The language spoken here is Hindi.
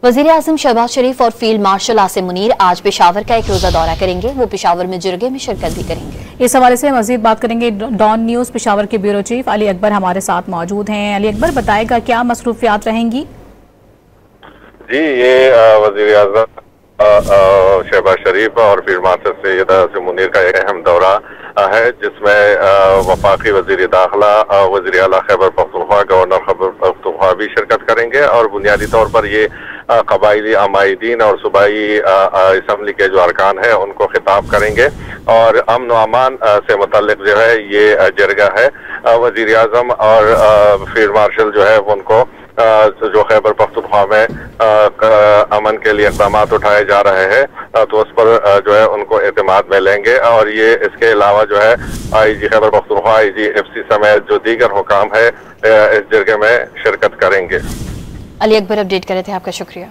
वज़ीर आज़म शहबाज शरीफ और फील्ड मार्शल आसिम मुनीर आज पेशावर का एक रोजा दौरा करेंगे। वो पेशावर में जिरगे में शिरकत भी करेंगे। इस हवाले से मजीद बात करेंगे। डॉन न्यूज पेशावर के ब्यूरो चीफ अली अकबर हमारे साथ मौजूद हैं। अली अकबर, बताएगा क्या मसरूफियात रहेंगी? जी, ये वज़ीर आज़म शहबाज शरीफ और फील्ड मार्शल सैयद आसिम मुनीर का एक अहम दौरा है, जिसमें वफाकी वज़ीर दाखिला, वज़ीर आला खैबर पख्तूनख्वा, गवर्नर खैबर पख्तूनख्वा भी शिरकत करेंगे और बुनियादी तौर पर ये कबायली अमायदीन और सूबाई असम्बली के जो अरकान है उनको खिताब करेंगे और अमन व अमान से मुतल्लिक जो है ये जरगा है। वज़ीर आज़म और फील्ड मार्शल जो है उनको जो खैबर पख्तूनख्वा में अमन के लिए इक़दाम उठाए जा रहे हैं तो उस पर जो है उनको एतमाद में लेंगे और ये इसके अलावा जो है IG Khyber Pakhtunkhwa, IG FC समेत जो दीगर हुकाम है इस जरगे में शिरकत करेंगे। अली अकबर अपडेट कर रहे थे, आपका शुक्रिया।